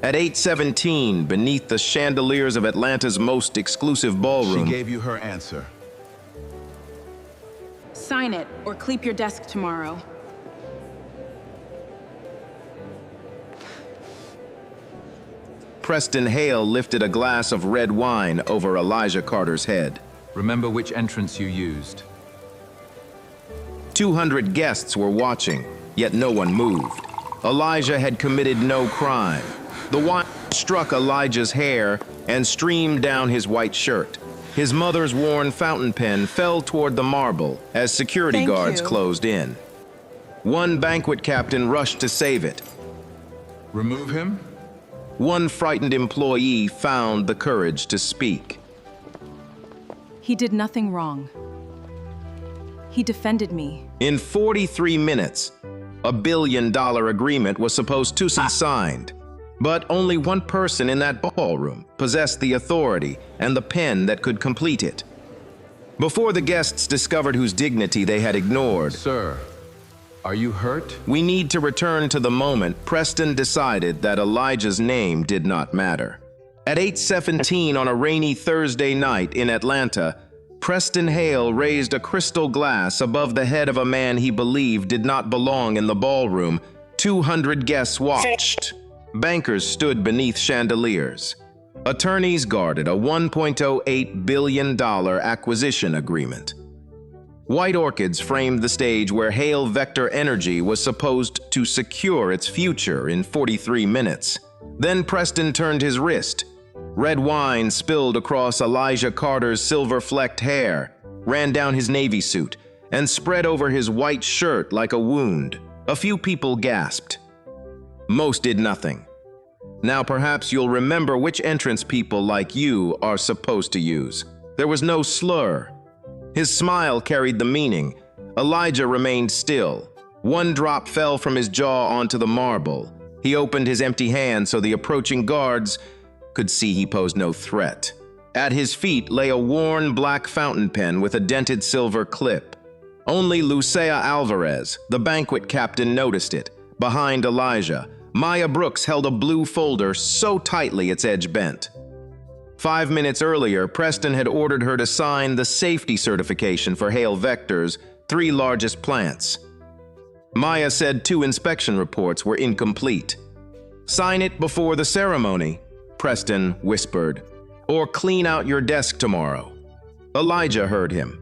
At 8:17, beneath the chandeliers of Atlanta's most exclusive ballroom, She gave you her answer. Sign it, or cleep your desk tomorrow. Preston Hale lifted a glass of red wine over Elijah Carter's head. Remember which entrance you used. 200 guests were watching, yet no one moved. Elijah had committed no crime. The wine struck Elijah's hair and streamed down his white shirt. His mother's worn fountain pen fell toward the marble as security guards closed in. One banquet captain rushed to save it. Remove him? One frightened employee found the courage to speak. He did nothing wrong. He defended me. In 43 minutes, a $1 billion agreement was supposed to be signed. But only one person in that ballroom possessed the authority and the pen that could complete it. Before the guests discovered whose dignity they had ignored, Sir, are you hurt? we need to return to the moment Preston decided that Elijah's name did not matter. At 8:17 on a rainy Thursday night in Atlanta, Preston Hale raised a crystal glass above the head of a man he believed did not belong in the ballroom. 200 guests watched. Bankers stood beneath chandeliers. Attorneys guarded a $1.08 billion acquisition agreement. White orchids framed the stage where Hale Vector Energy was supposed to secure its future in 43 minutes. Then Preston turned his wrist. Red wine spilled across Elijah Carter's silver-flecked hair, ran down his navy suit, and spread over his white shirt like a wound. A few people gasped. Most did nothing. Now perhaps you'll remember which entrance people like you are supposed to use. There was no slur. His smile carried the meaning. Elijah remained still. One drop fell from his jaw onto the marble. He opened his empty hand so the approaching guards could see he posed no threat. At his feet lay a worn black fountain pen with a dented silver clip. Only Lucia Alvarez, the banquet captain, noticed it. Behind Elijah, Maya Brooks held a blue folder so tightly its edge bent. 5 minutes earlier, Preston had ordered her to sign the safety certification for Hale Vector's 3 largest plants. Maya said 2 inspection reports were incomplete. "Sign it before the ceremony," Preston whispered, "or clean out your desk tomorrow." Elijah heard him.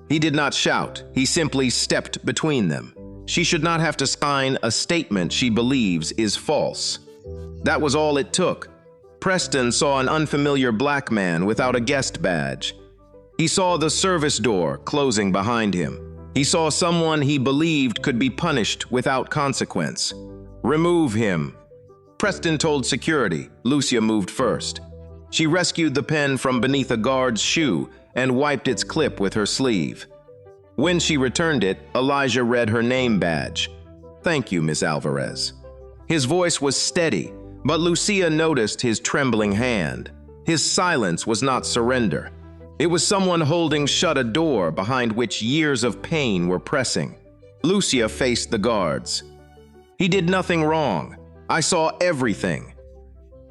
He did not shout, he simply stepped between them. She should not have to sign a statement she believes is false. That was all it took. Preston saw an unfamiliar black man without a guest badge. He saw the service door closing behind him. He saw someone he believed could be punished without consequence. "Remove him." Preston told security. Lucia moved first. She rescued the pen from beneath a guard's shoe and wiped its clip with her sleeve. When she returned it, Elijah read her name badge. "Thank you, Miss Alvarez." His voice was steady, but Lucia noticed his trembling hand. His silence was not surrender. It was someone holding shut a door behind which years of pain were pressing. Lucia faced the guards. "He did nothing wrong. I saw everything."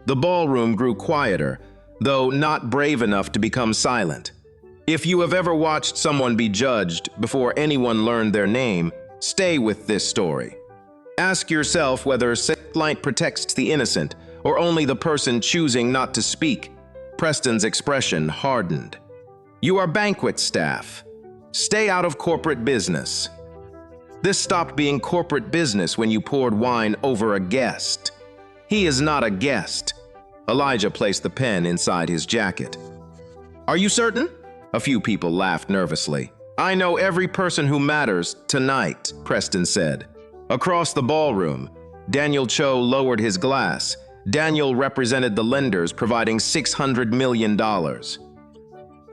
The ballroom grew quieter, though not brave enough to become silent. If you have ever watched someone be judged before anyone learned their name, stay with this story. Ask yourself whether light protects the innocent or only the person choosing not to speak. Preston's expression hardened. You are banquet staff. Stay out of corporate business. This stopped being corporate business when you poured wine over a guest. He is not a guest. Elijah placed the pen inside his jacket. "Are you certain?" A few people laughed nervously. "I know every person who matters tonight," Preston said. Across the ballroom, Daniel Cho lowered his glass. Daniel represented the lenders providing $600 million.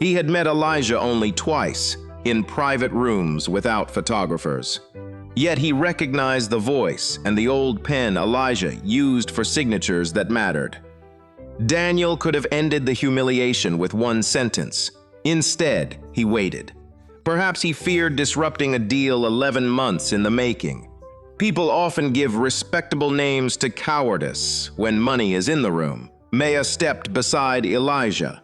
He had met Elijah only twice, in private rooms without photographers. Yet he recognized the voice and the old pen Elijah used for signatures that mattered. Daniel could have ended the humiliation with one sentence. Instead, he waited. Perhaps he feared disrupting a deal 11 months in the making. People often give respectable names to cowardice when money is in the room. Maya stepped beside Elijah.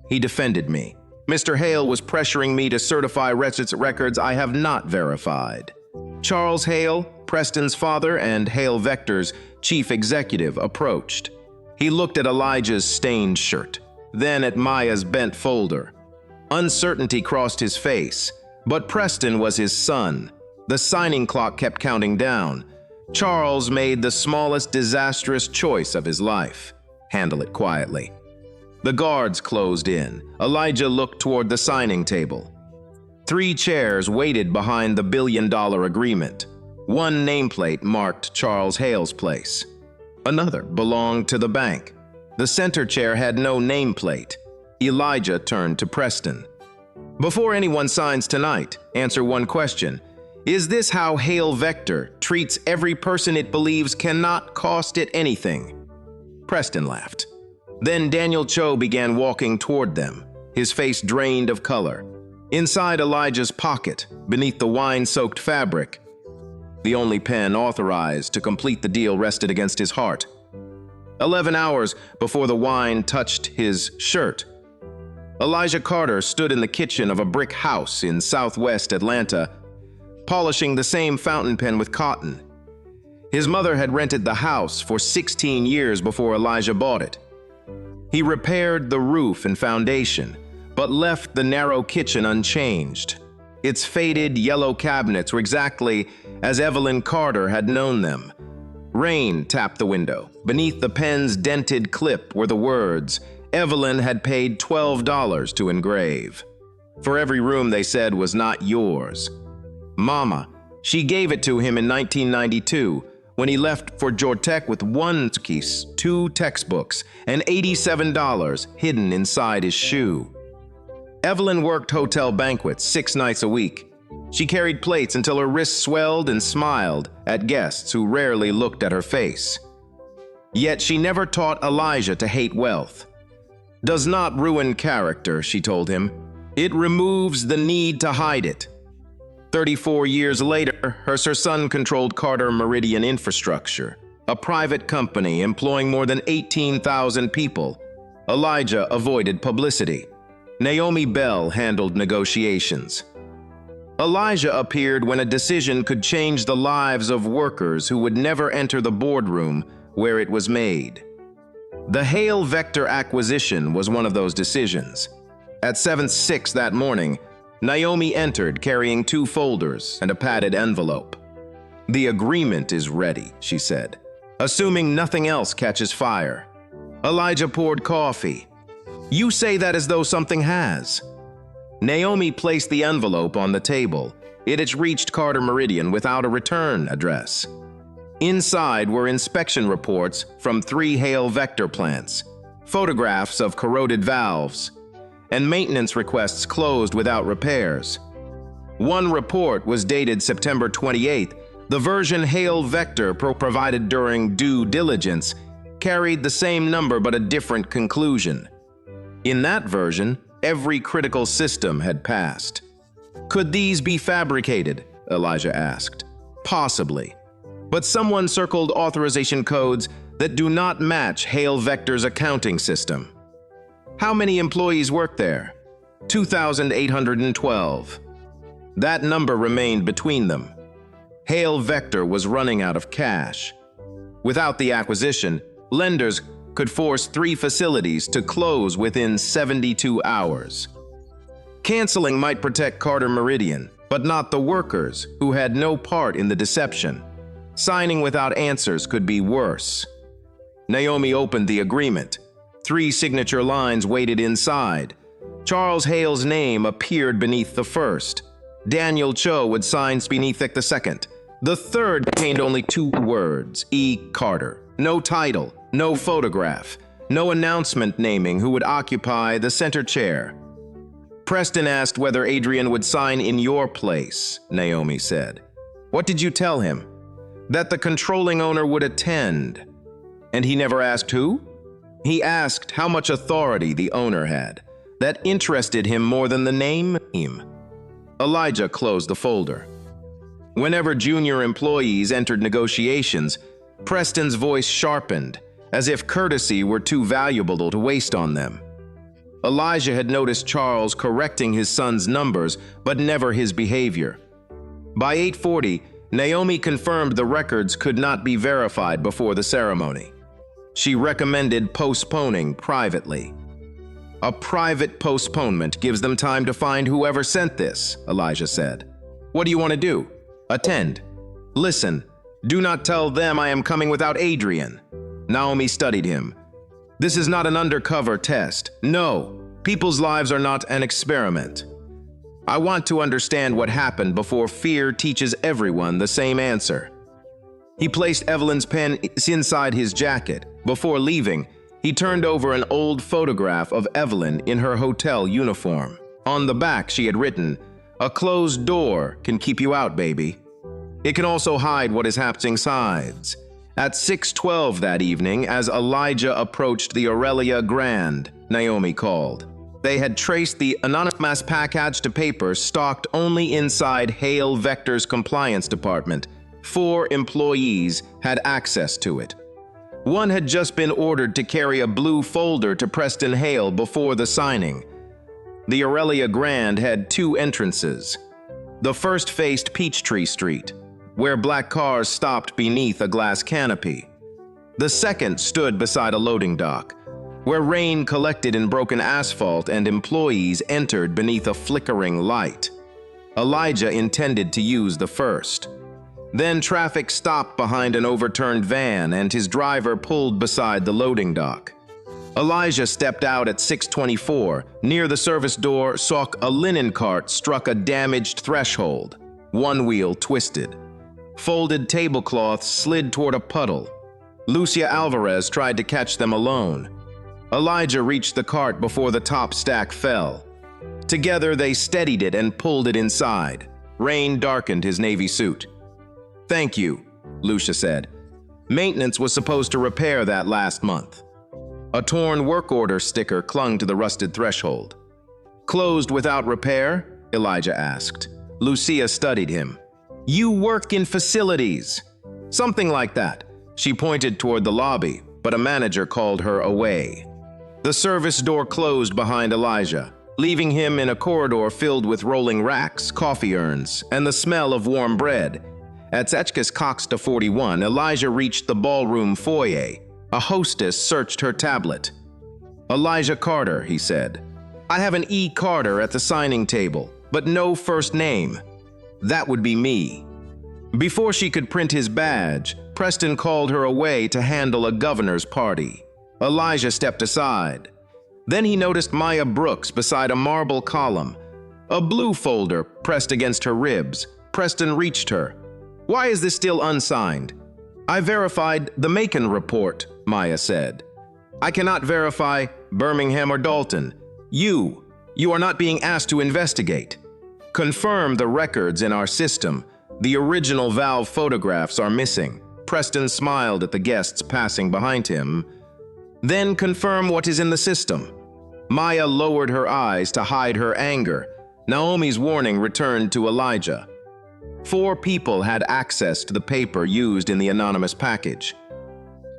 He defended me. Mr. Hale was pressuring me to certify records I have not verified. Charles Hale, Preston's father and Hale Vector's chief executive, approached. He looked at Elijah's stained shirt, then at Maya's bent folder. Uncertainty crossed his face, but Preston was his son. The signing clock kept counting down. Charles made the smallest disastrous choice of his life: handle it quietly. The guards closed in. Elijah looked toward the signing table. 3 chairs waited behind the billion-dollar agreement. One nameplate marked Charles Hale's place. Another belonged to the bank. The center chair had no nameplate. Elijah turned to Preston. Before anyone signs tonight, answer one question. Is this how Hale Vector treats every person it believes cannot cost it anything? Preston laughed. Then Daniel Cho began walking toward them, his face drained of color. Inside Elijah's pocket, beneath the wine-soaked fabric, the only pen authorized to complete the deal rested against his heart. 11 hours before the wine touched his shirt, Elijah Carter stood in the kitchen of a brick house in southwest Atlanta, polishing the same fountain pen with cotton. His mother had rented the house for 16 years before Elijah bought it. He repaired the roof and foundation, but left the narrow kitchen unchanged. Its faded yellow cabinets were exactly as Evelyn Carter had known them. Rain tapped the window. Beneath the pen's dented clip were the words Evelyn had paid $12 to engrave. For every room they said was not yours. Mama, she gave it to him in 1992 when he left for Georgia Tech with 1 keys, 2 textbooks, and $87 hidden inside his shoe. Evelyn worked hotel banquets 6 nights a week. She carried plates until her wrists swelled and smiled at guests who rarely looked at her face. Yet she never taught Elijah to hate wealth. Does not ruin character, she told him. It removes the need to hide it. 34 years later, her son controlled Carter Meridian Infrastructure, a private company employing more than 18,000 people. Elijah avoided publicity. Naomi Bell handled negotiations. Elijah appeared when a decision could change the lives of workers who would never enter the boardroom where it was made. The Hale Vector acquisition was one of those decisions. At 7:06 that morning, Naomi entered carrying 2 folders and a padded envelope. The agreement is ready, she said, assuming nothing else catches fire. Elijah poured coffee. You say that as though something has. Naomi placed the envelope on the table. It had reached Carter Meridian without a return address. Inside were inspection reports from 3 Hale Vector plants, photographs of corroded valves, and maintenance requests closed without repairs. One report was dated September 28th. The version Hale Vector provided during due diligence carried the same number but a different conclusion. In that version, every critical system had passed. Could these be fabricated? Elijah asked. Possibly. But someone circled authorization codes that do not match Hale Vector's accounting system. How many employees work there? 2,812. That number remained between them. Hale Vector was running out of cash. Without the acquisition, lenders could force 3 facilities to close within 72 hours. Canceling might protect Carter Meridian, but not the workers who had no part in the deception. Signing without answers could be worse. Naomi opened the agreement. 3 signature lines waited inside. Charles Hale's name appeared beneath the first. Daniel Cho would sign beneath the second. The third contained only 2 words, E. Carter. No title, no photograph, no announcement naming who would occupy the center chair. Preston asked whether Adrian would sign in your place, Naomi said. What did you tell him? That the controlling owner would attend. And he never asked who? He asked how much authority the owner had. That interested him more than the name. Elijah closed the folder. Whenever junior employees entered negotiations, Preston's voice sharpened, as if courtesy were too valuable to waste on them. Elijah had noticed Charles correcting his son's numbers, but never his behavior. By 8:40, Naomi confirmed the records could not be verified before the ceremony. She recommended postponing privately. A private postponement gives them time to find whoever sent this, Elijah said. What do you want to do? Attend. Listen, do not tell them I am coming without Adrian. Naomi studied him. This is not an undercover test. No, people's lives are not an experiment. I want to understand what happened before fear teaches everyone the same answer. He placed Evelyn's pen inside his jacket. Before leaving, he turned over an old photograph of Evelyn in her hotel uniform. On the back, she had written, "A closed door can keep you out, baby. It can also hide what is happening inside." At 6:12 that evening, as Elijah approached the Aurelia Grand, Naomi called. They had traced the anonymous package to paper stocked only inside Hale Vector's compliance department. 4 employees had access to it. One had just been ordered to carry a blue folder to Preston Hale before the signing. The Aurelia Grand had 2 entrances. The first faced Peachtree Street, where black cars stopped beneath a glass canopy. The second stood beside a loading dock, where rain collected in broken asphalt and employees entered beneath a flickering light. Elijah intended to use the first. Then traffic stopped behind an overturned van and his driver pulled beside the loading dock. Elijah stepped out at 6:24. Near the service door, saw a linen cart struck a damaged threshold. One wheel twisted. Folded tablecloths slid toward a puddle. Lucia Alvarez tried to catch them alone. Elijah reached the cart before the top stack fell. Together they steadied it and pulled it inside. Rain darkened his navy suit. "Thank you," Lucia said. "Maintenance was supposed to repair that last month." A torn work order sticker clung to the rusted threshold. "Closed without repair?" Elijah asked. Lucia studied him. "You work in facilities." "Something like that." She pointed toward the lobby, but a manager called her away. The service door closed behind Elijah, leaving him in a corridor filled with rolling racks, coffee urns, and the smell of warm bread. At Zetchka's Coxta 41, Elijah reached the ballroom foyer. A hostess searched her tablet. "Elijah Carter," he said. "I have an E. Carter at the signing table, but no first name. That would be me." Before she could print his badge, Preston called her away to handle a governor's party. Elijah stepped aside. Then he noticed Maya Brooks beside a marble column, a blue folder pressed against her ribs. Preston reached her. "Why is this still unsigned?" "I verified the Macon report," Maya said. "I cannot verify Birmingham or Dalton. You are not being asked to investigate. Confirm the records in our system. The original valve photographs are missing." Preston smiled at the guests passing behind him. "Then confirm what is in the system." Maya lowered her eyes to hide her anger. Naomi's warning returned to Elijah. 4 people had access to the paper used in the anonymous package.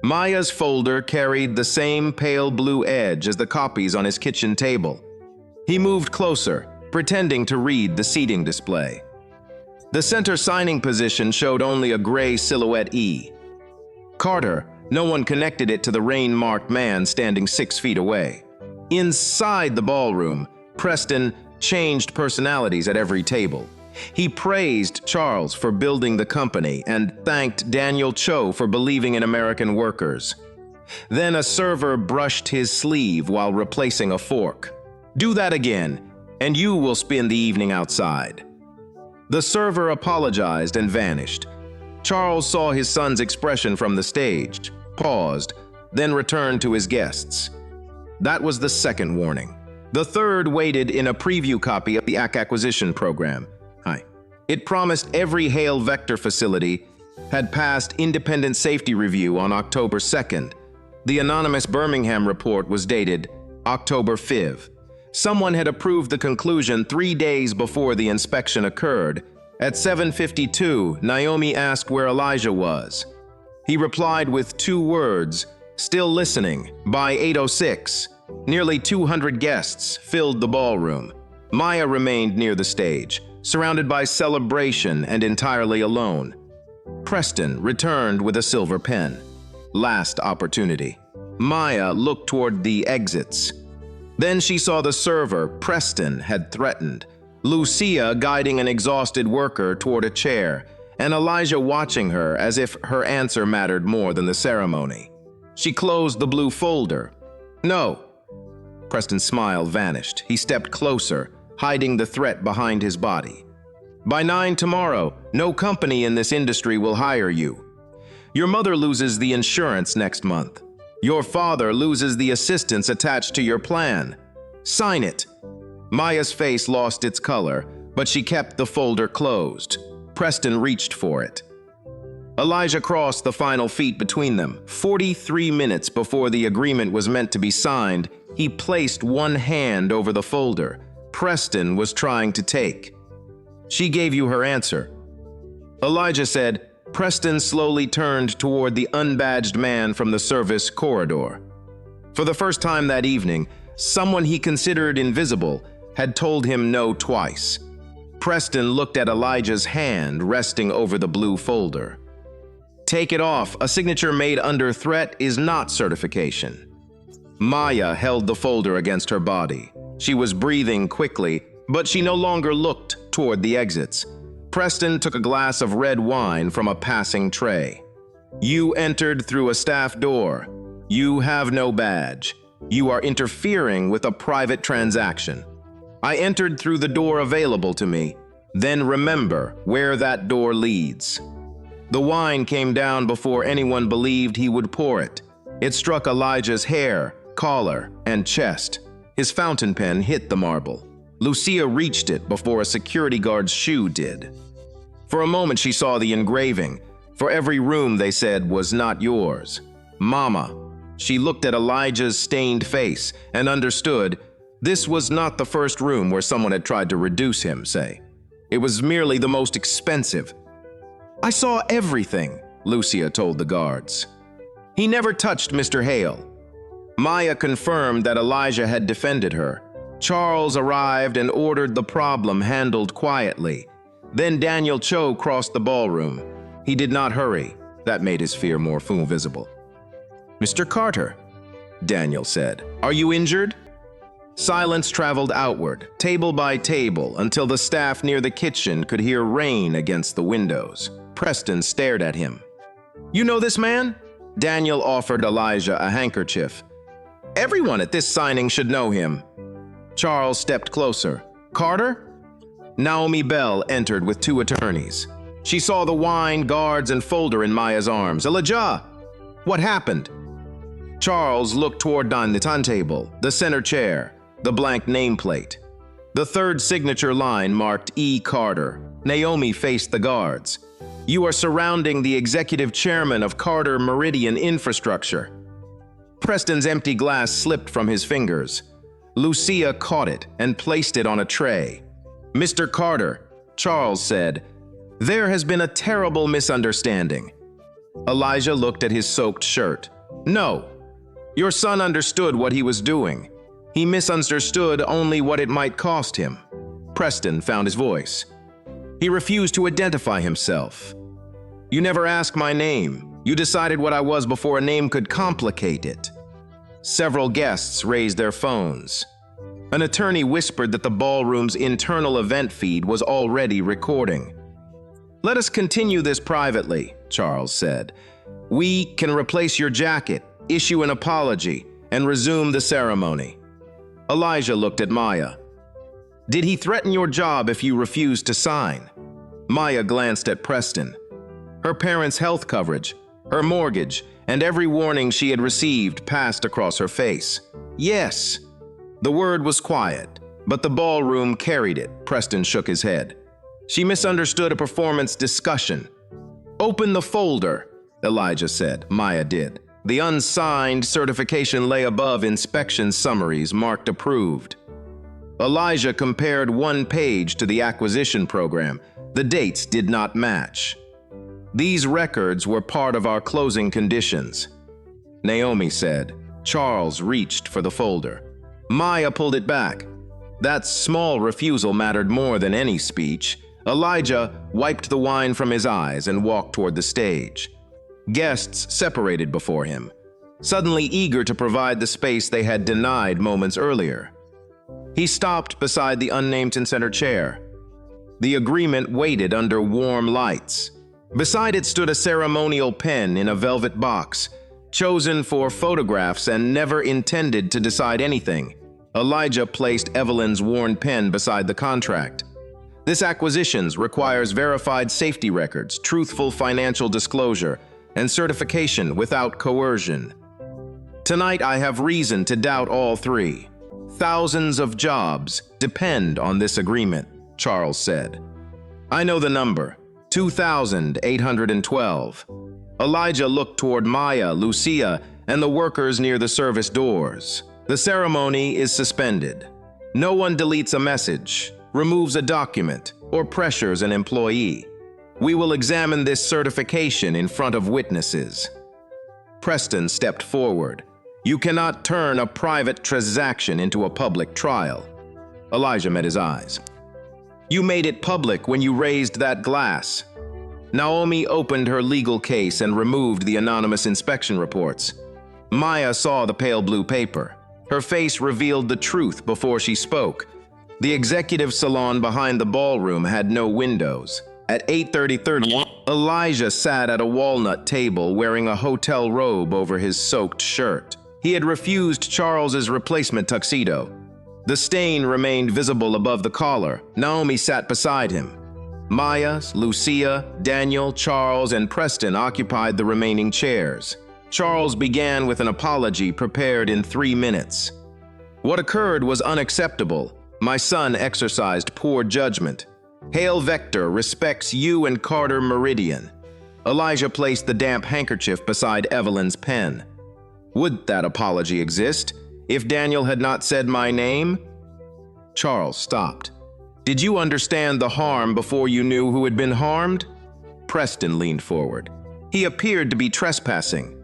Maya's folder carried the same pale blue edge as the copies on his kitchen table. He moved closer, pretending to read the seating display. The center signing position showed only a gray silhouette E. Carter, no one connected it to the rain-marked man standing 6 feet away. Inside the ballroom, Preston changed personalities at every table. He praised Charles for building the company and thanked Daniel Cho for believing in American workers. Then a server brushed his sleeve while replacing a fork. "Do that again, and you will spend the evening outside." The server apologized and vanished. Charles saw his son's expression from the stage, paused, then returned to his guests. That was the second warning. The third waited in a preview copy of the acquisition program. It promised every Hale Vector facility had passed independent safety review on October 2nd. The anonymous Birmingham report was dated October 5th. Someone had approved the conclusion 3 days before the inspection occurred, At 7:52, Naomi asked where Elijah was. He replied with 2 words, "Still listening." By 8:06, nearly 200 guests filled the ballroom. Maya remained near the stage, surrounded by celebration and entirely alone. Preston returned with a silver pen. Last opportunity. Maya looked toward the exits. Then she saw the server Preston had threatened, Lucia guiding an exhausted worker toward a chair, and Elijah watching her as if her answer mattered more than the ceremony. She closed the blue folder. "No." Preston's smile vanished. He stepped closer, hiding the threat behind his body. "By 9 tomorrow, no company in this industry will hire you. Your mother loses the insurance next month. Your father loses the assistance attached to your plan. Sign it." Maya's face lost its color, but she kept the folder closed. Preston reached for it. Elijah crossed the final feet between them. 43 minutes before the agreement was meant to be signed, he placed one hand over the folder Preston was trying to take. "She gave you her answer." Elijah said. Preston slowly turned toward the unbadged man from the service corridor. For the first time that evening, someone he considered invisible had told him no twice. Preston looked at Elijah's hand resting over the blue folder. "Take it off. A signature made under threat is not certification." Maya held the folder against her body. She was breathing quickly, but she no longer looked toward the exits. Preston took a glass of red wine from a passing tray. "You entered through a staff door. You have no badge. You are interfering with a private transaction. I entered through the door available to me. Then remember where that door leads." The wine came down before anyone believed he would pour it. It struck Elijah's hair, collar, and chest. His fountain pen hit the marble. Lucia reached it before a security guard's shoe did. For a moment she saw the engraving. For every room, they said, was not yours. Mama. She looked at Elijah's stained face and understood this was not the first room where someone had tried to reduce him, say. It was merely the most expensive. "I saw everything," Lucia told the guards. "He never touched Mr. Hale." Maya confirmed that Elijah had defended her. Charles arrived and ordered the problem handled quietly. Then Daniel Cho crossed the ballroom. He did not hurry. That made his fear more visible. "Mr. Carter," Daniel said, "are you injured?" Silence traveled outward, table by table, until the staff near the kitchen could hear rain against the windows. Preston stared at him. "You know this man?" Daniel offered Elijah a handkerchief. "Everyone at this signing should know him." Charles stepped closer. "Carter?" Naomi Bell entered with 2 attorneys. She saw the wine, guards, and folder in Maya's arms. "Elijah, what happened?" Charles looked toward the turntable, the center chair, the blank nameplate. The third signature line marked E. Carter. Naomi faced the guards. "You are surrounding the executive chairman of Carter Meridian Infrastructure." Preston's empty glass slipped from his fingers. Lucia caught it and placed it on a tray. "Mr. Carter," Charles said, "there has been a terrible misunderstanding." Elijah looked at his soaked shirt. "No, your son understood what he was doing. He misunderstood only what it might cost him." Preston found his voice. He refused to identify himself. "You never asked my name. You decided what I was before a name could complicate it." Several guests raised their phones. An attorney whispered that the ballroom's internal event feed was already recording. "Let us continue this privately," Charles said. "We can replace your jacket, issue an apology, and resume the ceremony." Elijah looked at Maya. "Did he threaten your job if you refused to sign?" Maya glanced at Preston. Her parents' health coverage, her mortgage, and every warning she had received passed across her face. "Yes." The word was quiet, but the ballroom carried it. Preston shook his head. She misunderstood a performance discussion. "Open the folder," Elijah said. Maya did. The unsigned certification lay above inspection summaries marked approved. Elijah compared one page to the acquisition program. The dates did not match. These records were part of our closing conditions, Naomi said. Charles reached for the folder. Maya pulled it back. That small refusal mattered more than any speech. Elijah wiped the wine from his eyes and walked toward the stage. Guests separated before him, suddenly eager to provide the space they had denied moments earlier. He stopped beside the unnamed center chair. The agreement waited under warm lights. Beside it stood a ceremonial pen in a velvet box, chosen for photographs and never intended to decide anything. Elijah placed Evelyn's worn pen beside the contract. This acquisition requires verified safety records, truthful financial disclosure, and certification without coercion. Tonight I have reason to doubt all three. Thousands of jobs depend on this agreement, Charles said. I know the number, 2,812. Elijah looked toward Maya, Lucia, and the workers near the service doors. The ceremony is suspended. No one deletes a message, removes a document, or pressures an employee. We will examine this certification in front of witnesses. Preston stepped forward. You cannot turn a private transaction into a public trial. Elijah met his eyes. You made it public when you raised that glass. Naomi opened her legal case and removed the anonymous inspection reports. Maya saw the pale blue paper. Her face revealed the truth before she spoke. The executive salon behind the ballroom had no windows. At 8:33, Elijah sat at a walnut table wearing a hotel robe over his soaked shirt. He had refused Charles's replacement tuxedo. The stain remained visible above the collar. Naomi sat beside him. Maya, Lucia, Daniel, Charles, and Preston occupied the remaining chairs. Charles began with an apology prepared in 3 minutes. What occurred was unacceptable. My son exercised poor judgment. Hale Vector respects you and Carter Meridian. Elijah placed the damp handkerchief beside Evelyn's pen. Would that apology exist if Daniel had not said my name? Charles stopped. Did you understand the harm before you knew who had been harmed? Preston leaned forward. He appeared to be trespassing.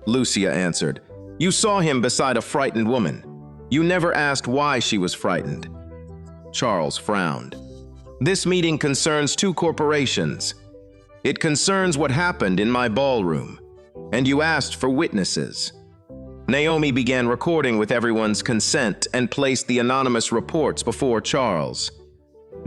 Lucia answered. You saw him beside a frightened woman. You never asked why she was frightened. Charles frowned. This meeting concerns 2 corporations. It concerns what happened in my ballroom, and you asked for witnesses. Naomi began recording with everyone's consent and placed the anonymous reports before Charles.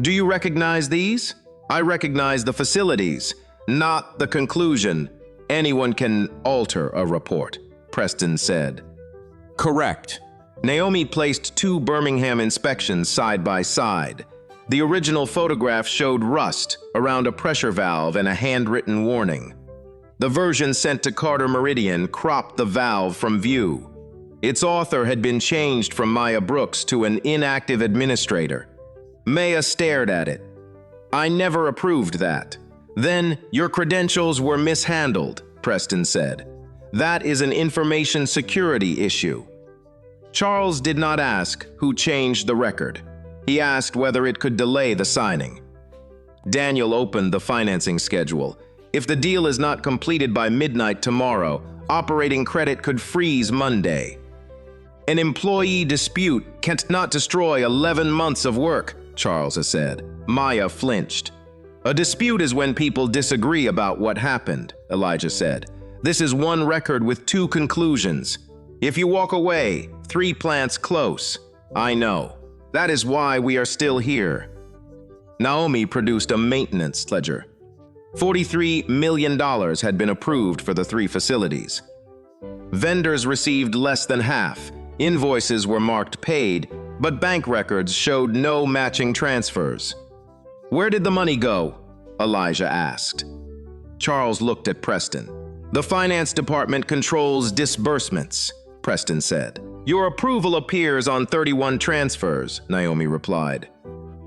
Do you recognize these? I recognize the facilities, not the conclusion. Anyone can alter a report, Preston said. Correct. Naomi placed 2 Birmingham inspections side by side. The original photograph showed rust around a pressure valve and a handwritten warning. The version sent to Carter Meridian cropped the valve from view. Its author had been changed from Maya Brooks to an inactive administrator. Maya stared at it. I never approved that. Then your credentials were mishandled, Preston said. That is an information security issue. Charles did not ask who changed the record. He asked whether it could delay the signing. Daniel opened the financing schedule. If the deal is not completed by midnight tomorrow, operating credit could freeze Monday. An employee dispute cannot destroy 11 months of work, Charles has said. Maya flinched. A dispute is when people disagree about what happened, Elijah said. This is one record with 2 conclusions. If you walk away, 3 plants close. I know. That is why we are still here. Naomi produced a maintenance ledger. $43 million had been approved for the 3 facilities. Vendors received less than half. Invoices were marked paid, but bank records showed no matching transfers. Where did the money go? Elijah asked. Charles looked at Preston. The finance department controls disbursements, Preston said. Your approval appears on 31 transfers, Naomi replied.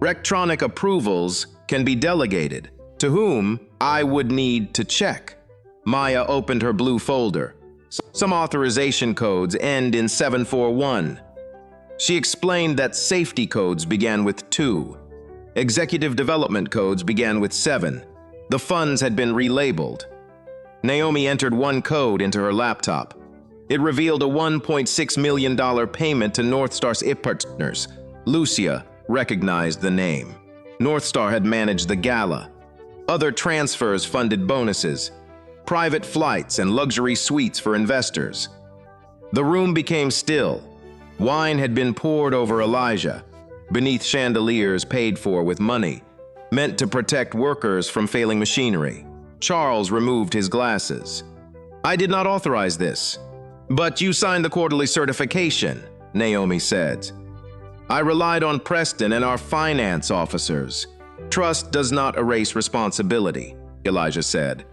Electronic approvals can be delegated. To whom? I would need to check. Maya opened her blue folder. Some authorization codes end in 741. She explained that safety codes began with 2. Executive development codes began with 7. The funds had been relabeled. Naomi entered one code into her laptop. It revealed a $1.6 million payment to North Star's partners. Lucia recognized the name. North Star had managed the gala. Other transfers funded bonuses, private flights, and luxury suites for investors. The room became still. Wine had been poured over Elijah, beneath chandeliers paid for with money, meant to protect workers from failing machinery. Charles removed his glasses. "I did not authorize this." "But you signed the quarterly certification," Naomi said. "I relied on Preston and our finance officers." "Trust does not erase responsibility," Elijah said.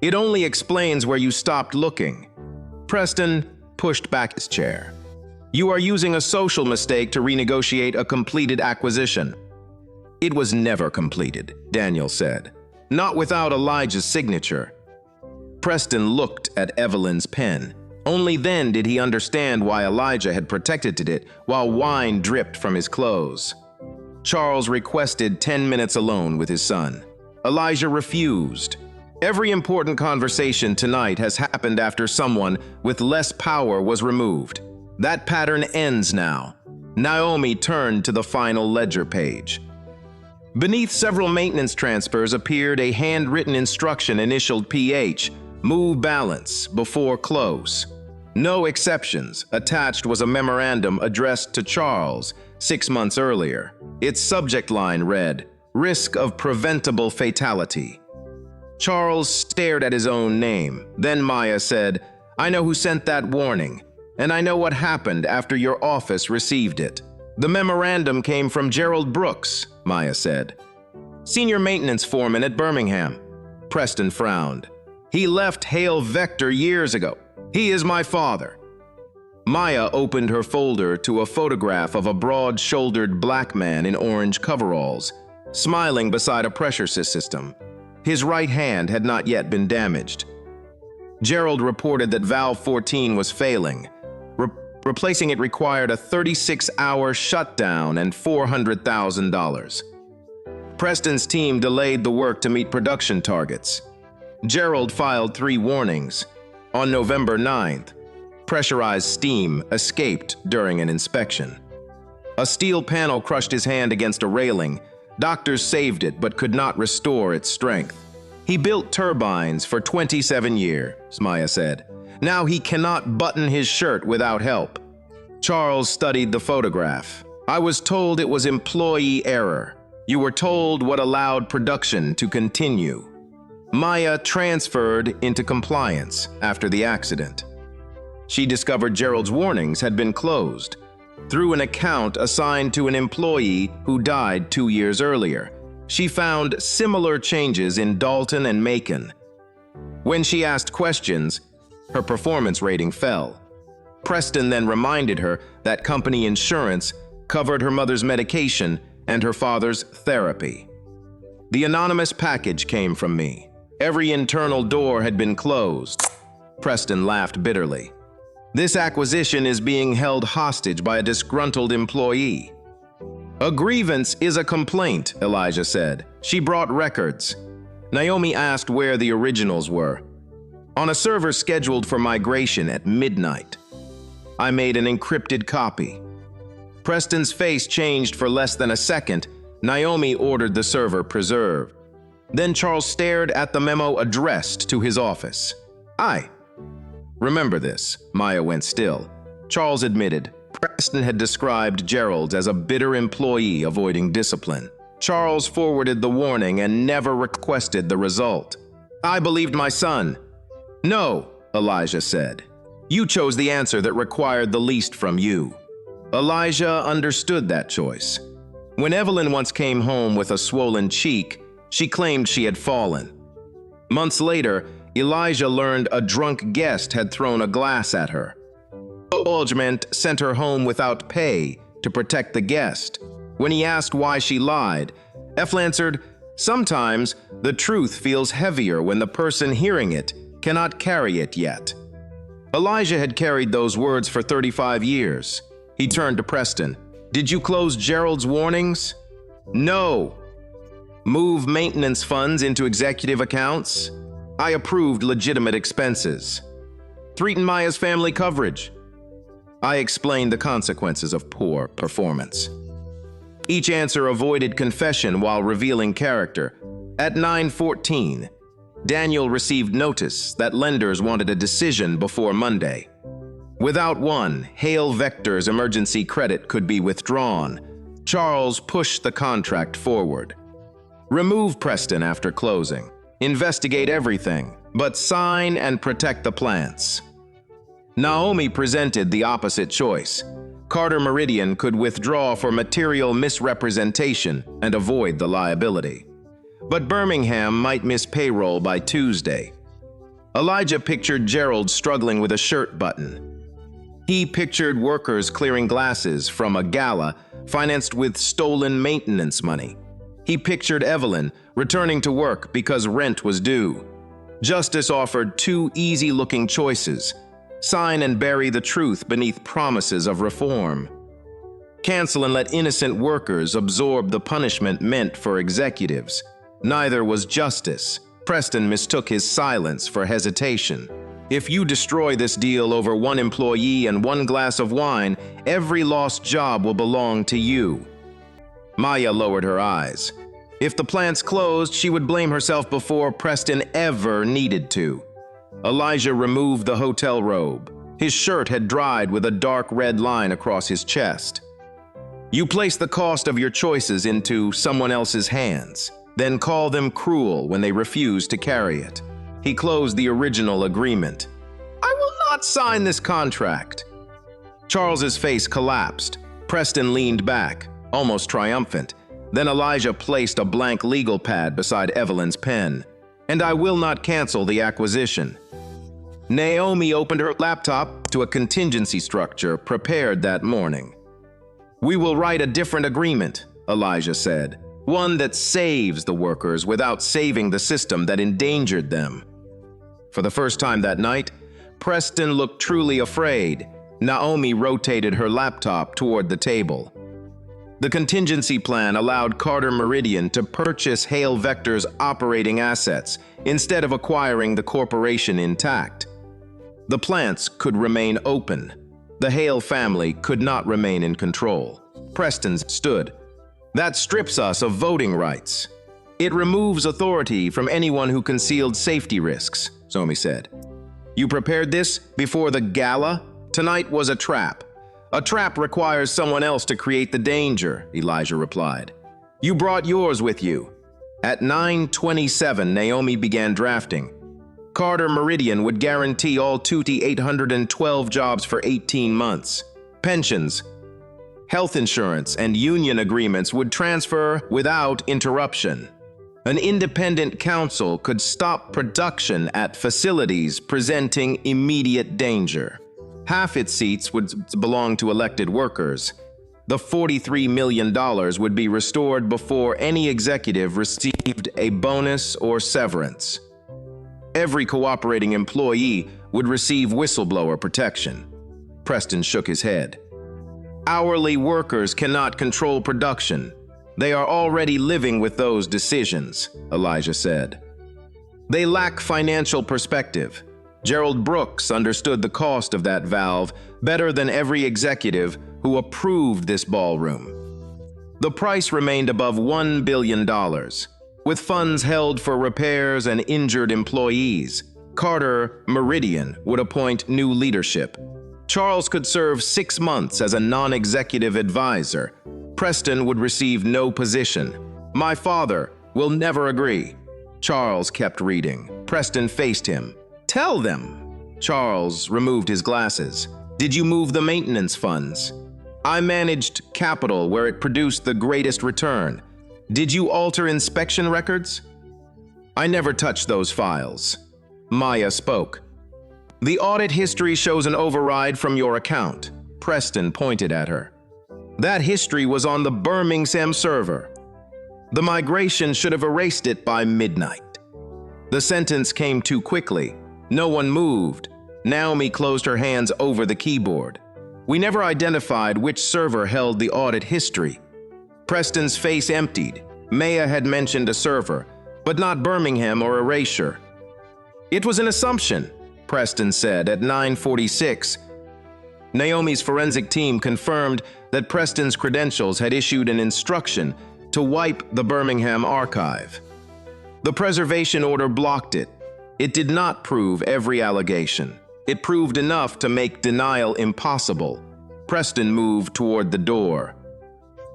"It only explains where you stopped looking." Preston pushed back his chair. "You are using a social mistake to renegotiate a completed acquisition." "It was never completed," Daniel said. "Not without Elijah's signature." Preston looked at Evelyn's pen. Only then did he understand why Elijah had protected it while wine dripped from his clothes. Charles requested 10 minutes alone with his son. Elijah refused. "Every important conversation tonight has happened after someone with less power was removed. That pattern ends now." Naomi turned to the final ledger page. Beneath several maintenance transfers appeared a handwritten instruction initialed PH, move balance before close. No exceptions. Attached was a memorandum addressed to Charles 6 months earlier. Its subject line read, "Risk of preventable fatality." Charles stared at his own name. Then Maya said, "I know who sent that warning, and I know what happened after your office received it." "The memorandum came from Gerald Brooks," Maya said. "Senior maintenance foreman at Birmingham." Preston frowned. "He left Hale Vector years ago. He is my father." Maya opened her folder to a photograph of a broad-shouldered black man in orange coveralls, smiling beside a pressure system. His right hand had not yet been damaged. Gerald reported that valve 14 was failing. Replacing it required a 36-hour shutdown and $400,000. Preston's team delayed the work to meet production targets. Gerald filed 3 warnings. On November 9th, pressurized steam escaped during an inspection. A steel panel crushed his hand against a railing. Doctors saved it but could not restore its strength. "He built turbines for 27 years, Maya said. Now he cannot button his shirt without help." Charles studied the photograph. "I was told it was employee error. You were told what allowed production to continue." Maya transferred into compliance after the accident. She discovered Gerald's warnings had been closed through an account assigned to an employee who died 2 years earlier. She found similar changes in Dalton and Macon. When she asked questions, her performance rating fell. Preston then reminded her that company insurance covered her mother's medication and her father's therapy. "The anonymous package came from me. Every internal door had been closed." Preston laughed bitterly. "This acquisition is being held hostage by a disgruntled employee." "A grievance is a complaint," Elijah said. She brought records. Naomi asked where the originals were. "On a server scheduled for migration at midnight. I made an encrypted copy." Preston's face changed for less than a second. Naomi ordered the server preserved. Then Charles stared at the memo addressed to his office. "I remember this." Maya went still. Charles admitted. Preston had described Gerald as a bitter employee avoiding discipline. Charles forwarded the warning and never requested the result. "I believed my son." "No," Elijah said. "You chose the answer that required the least from you." Elijah understood that choice. When Evelyn once came home with a swollen cheek, she claimed she had fallen. Months later, Elijah learned a drunk guest had thrown a glass at her. Acknowledgement sent her home without pay to protect the guest. When he asked why she lied, Ethel answered, "Sometimes the truth feels heavier when the person hearing it cannot carry it yet." Elijah had carried those words for 35 years. He turned to Preston. "Did you close Gerald's warnings?" "No," Move maintenance funds into executive accounts. I approved legitimate expenses. Threaten Maya's family coverage. I explained the consequences of poor performance. Each answer avoided confession while revealing character. At 9:14, Daniel received notice that lenders wanted a decision before Monday. Without one, Hale Vector's emergency credit could be withdrawn. Charles pushed the contract forward. Remove Preston after closing. Investigate everything, but sign and protect the plants. Naomi presented the opposite choice. Carter Meridian could withdraw for material misrepresentation and avoid the liability. But Birmingham might miss payroll by Tuesday. Elijah pictured Gerald struggling with a shirt button. He pictured workers clearing glasses from a gala financed with stolen maintenance money. He pictured Evelyn returning to work because rent was due. Justice offered two easy-looking choices: sign and bury the truth beneath promises of reform. Cancel and let innocent workers absorb the punishment meant for executives. Neither was justice. Preston mistook his silence for hesitation. If you destroy this deal over one employee and one glass of wine, every lost job will belong to you. Maya lowered her eyes. If the plants closed, she would blame herself before Preston ever needed to. Elijah removed the hotel robe. His shirt had dried with a dark red line across his chest. You place the cost of your choices into someone else's hands, then call them cruel when they refuse to carry it. He closed the original agreement. I will not sign this contract. Charles's face collapsed. Preston leaned back, almost triumphant. Then Elijah placed a blank legal pad beside Evelyn's pen. And I will not cancel the acquisition. Naomi opened her laptop to a contingency structure prepared that morning. We will write a different agreement, Elijah said. One that saves the workers without saving the system that endangered them. For the first time that night, Preston looked truly afraid. Naomi rotated her laptop toward the table. The contingency plan allowed Carter Meridian to purchase Hale Vector's operating assets instead of acquiring the corporation intact. The plants could remain open. The Hale family could not remain in control. Preston stood. That strips us of voting rights. It removes authority from anyone who concealed safety risks, Somi said. You prepared this before the gala? Tonight was a trap. A trap requires someone else to create the danger, Elijah replied. You brought yours with you. At 9:27, Naomi began drafting. Carter Meridian would guarantee all Tutti 812 jobs for 18 months. Pensions, health insurance, and union agreements would transfer without interruption. An independent council could stop production at facilities presenting immediate danger. Half its seats would belong to elected workers. The $43 million would be restored before any executive received a bonus or severance. Every cooperating employee would receive whistleblower protection. Preston shook his head. Hourly workers cannot control production. They are already living with those decisions, Elijah said. They lack financial perspective. Gerald Brooks understood the cost of that valve better than every executive who approved this ballroom. The price remained above $1 billion. With funds held for repairs and injured employees, Carter Meridian would appoint new leadership. Charles could serve 6 months as a non-executive advisor. Preston would receive no position. My father will never agree. Charles kept reading. Preston faced him. Tell them. Charles removed his glasses. Did you move the maintenance funds? I managed capital where it produced the greatest return. Did you alter inspection records? I never touched those files. Maya spoke. The audit history shows an override from your account. Preston pointed at her. That history was on the Birmingham server. The migration should have erased it by midnight. The sentence came too quickly. No one moved. Naomi closed her hands over the keyboard. We never identified which server held the audit history. Preston's face emptied. Maya had mentioned a server, but not Birmingham or erasure. It was an assumption, Preston said at 9:46. Naomi's forensic team confirmed that Preston's credentials had issued an instruction to wipe the Birmingham archive. The preservation order blocked it. It did not prove every allegation. It proved enough to make denial impossible. Preston moved toward the door.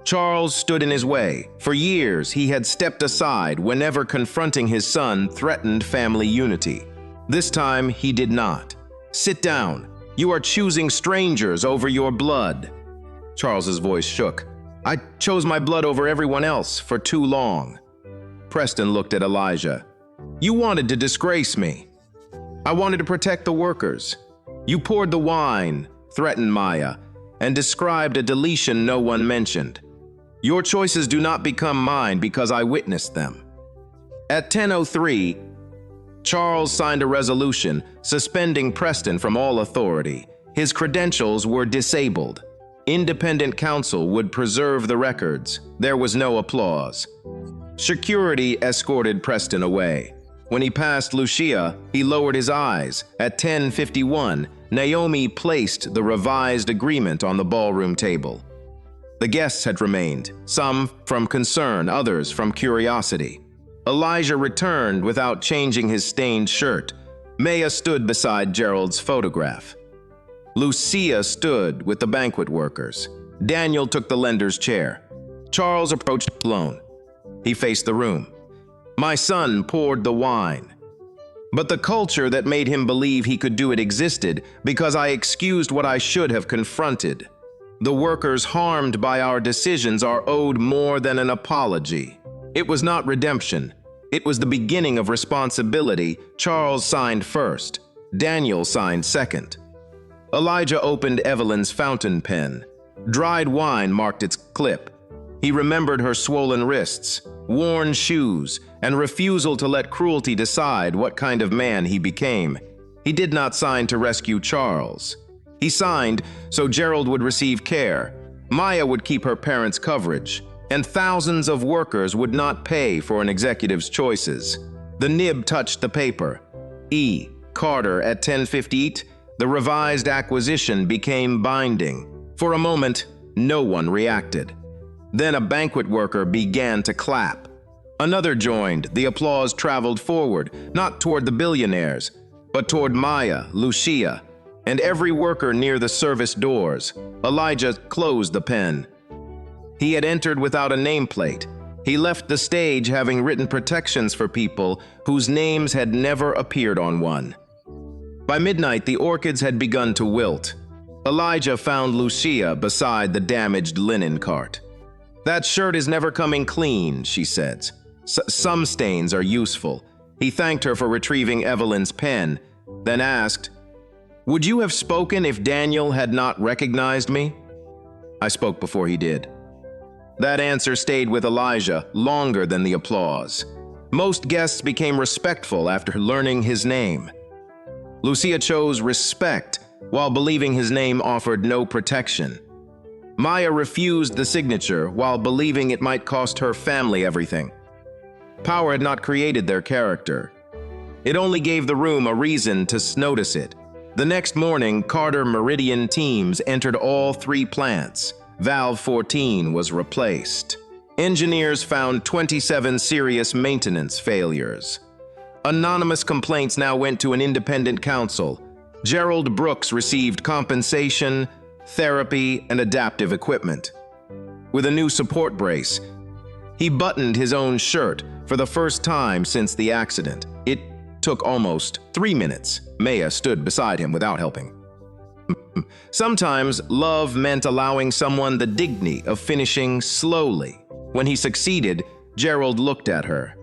Charles stood in his way. For years, he had stepped aside whenever confronting his son threatened family unity. This time, he did not. "Sit down. You are choosing strangers over your blood." Charles's voice shook. "I chose my blood over everyone else for too long." Preston looked at Elijah. "You wanted to disgrace me." "I wanted to protect the workers." "You poured the wine," threatened Maya, and described a deletion no one mentioned. "Your choices do not become mine because I witnessed them." At 10:03, Charles signed a resolution suspending Preston from all authority. His credentials were disabled. Independent counsel would preserve the records. There was no applause. Security escorted Preston away. When he passed Lucia, he lowered his eyes. At 10:51, Naomi placed the revised agreement on the ballroom table. The guests had remained, some from concern, others from curiosity. Elijah returned without changing his stained shirt. Maya stood beside Gerald's photograph. Lucia stood with the banquet workers. Daniel took the lender's chair. Charles approached alone. He faced the room. "My son poured the wine. But the culture that made him believe he could do it existed because I excused what I should have confronted. The workers harmed by our decisions are owed more than an apology." It was not redemption. It was the beginning of responsibility. Charles signed first. Daniel signed second. Elijah opened Evelyn's fountain pen. Dried wine marked its clip. He remembered her swollen wrists, worn shoes, and refusal to let cruelty decide what kind of man he became. He did not sign to rescue Charles. He signed so Gerald would receive care, Maya would keep her parents' coverage, and thousands of workers would not pay for an executive's choices. The nib touched the paper. E. Carter at 10:58, the revised acquisition became binding. For a moment, no one reacted. Then a banquet worker began to clap. Another joined. The applause traveled forward, not toward the billionaires, but toward Maya, Lucia, and every worker near the service doors. Elijah closed the pen. He had entered without a nameplate. He left the stage having written protections for people whose names had never appeared on one. By midnight, the orchids had begun to wilt. Elijah found Lucia beside the damaged linen cart. "That shirt is never coming clean," she said. Some stains are useful." He thanked her for retrieving Evelyn's pen, then asked, "Would you have spoken if Daniel had not recognized me?" "I spoke before he did." That answer stayed with Elijah longer than the applause. Most guests became respectful after learning his name. Lucia chose respect while believing his name offered no protection. Maya refused the signature while believing it might cost her family everything. Power had not created their character. It only gave the room a reason to notice it. The next morning, Carter Meridian teams entered all three plants. Valve 14 was replaced. Engineers found 27 serious maintenance failures. Anonymous complaints now went to an independent counsel. Gerald Brooks received compensation, therapy, and adaptive equipment. With a new support brace, he buttoned his own shirt for the first time since the accident. It took almost 3 minutes. Maya stood beside him without helping. Sometimes love meant allowing someone the dignity of finishing slowly. When he succeeded, Gerald looked at her.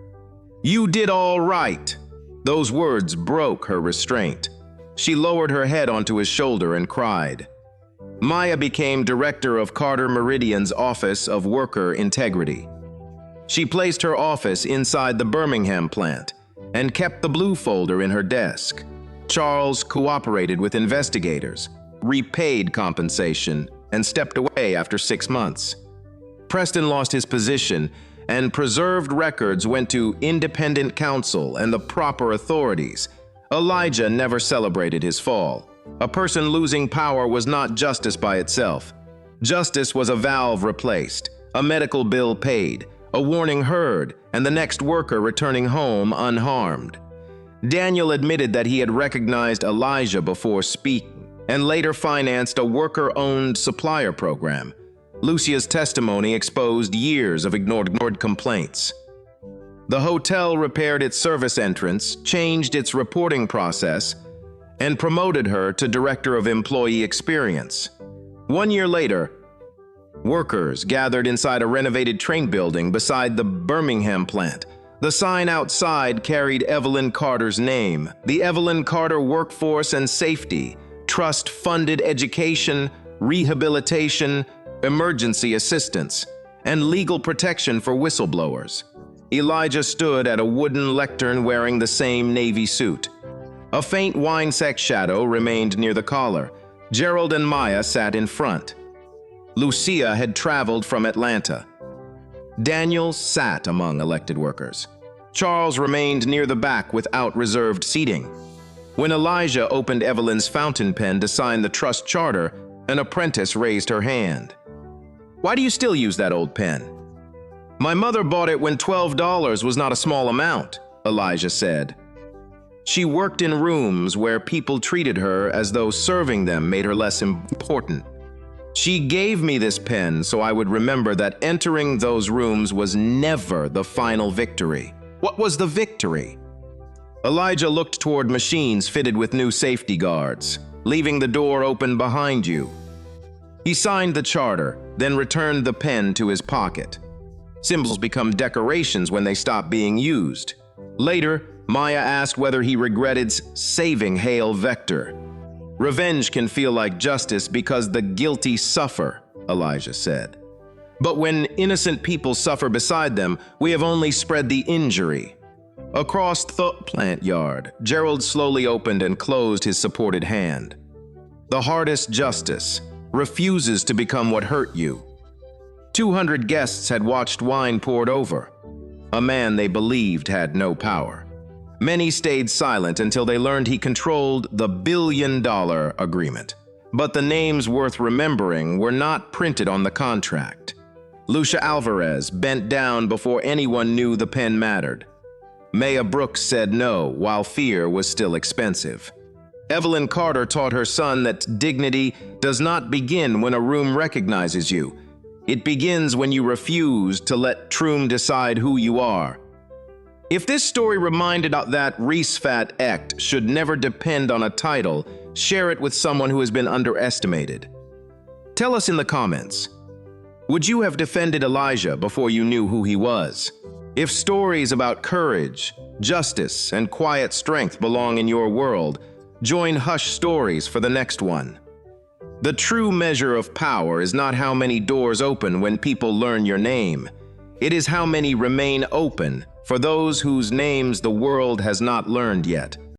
"You did all right." Those words broke her restraint. She lowered her head onto his shoulder and cried. Maya became director of Carter Meridian's Office of Worker Integrity. She placed her office inside the Birmingham plant and kept the blue folder in her desk. Charles cooperated with investigators, repaid compensation, and stepped away after 6 months. Preston lost his position and preserved records went to independent counsel and the proper authorities, Elijah never celebrated his fall. A person losing power was not justice by itself. Justice was a valve replaced, a medical bill paid, a warning heard, and the next worker returning home unharmed. Daniel admitted that he had recognized Elijah before speaking, and later financed a worker-owned supplier program. Lucia's testimony exposed years of ignored complaints. The hotel repaired its service entrance, changed its reporting process, and promoted her to Director of Employee Experience. 1 year later, workers gathered inside a renovated train building beside the Birmingham plant. The sign outside carried Evelyn Carter's name. The Evelyn Carter Workforce and Safety Trust funded education, rehabilitation, emergency assistance, and legal protection for whistleblowers. Elijah stood at a wooden lectern wearing the same navy suit. A faint wine-sack shadow remained near the collar. Gerald and Maya sat in front. Lucia had traveled from Atlanta. Daniel sat among elected workers. Charles remained near the back without reserved seating. When Elijah opened Evelyn's fountain pen to sign the trust charter, an apprentice raised her hand. "Why do you still use that old pen?" "My mother bought it when $12 was not a small amount," Elijah said. She worked in rooms where people treated her as though serving them made her less important. "She gave me this pen so I would remember that entering those rooms was never the final victory." "What was the victory?" Elijah looked toward machines fitted with new safety guards, leaving the door open behind you. He signed the charter, then returned the pen to his pocket. Symbols become decorations when they stop being used. Later, Maya asked whether he regretted saving Hale Vector. "Revenge can feel like justice because the guilty suffer," Elijah said. "But when innocent people suffer beside them, we have only spread the injury." Across the plant yard, Gerald slowly opened and closed his supported hand. "The hardest justice refuses to become what hurt you." 200 guests had watched wine poured over. A man they believed had no power. Many stayed silent until they learned he controlled the billion-dollar agreement. But the names worth remembering were not printed on the contract. Lucia Alvarez bent down before anyone knew the pen mattered. Maya Brooks said no, while fear was still expensive. Evelyn Carter taught her son that dignity does not begin when a room recognizes you. It begins when you refuse to let Troom decide who you are. If this story reminded us that Reesfat Act should never depend on a title, share it with someone who has been underestimated. Tell us in the comments. Would you have defended Elijah before you knew who he was? If stories about courage, justice, and quiet strength belong in your world, join Hush Stories for the next one. The true measure of power is not how many doors open when people learn your name. It is how many remain open for those whose names the world has not learned yet.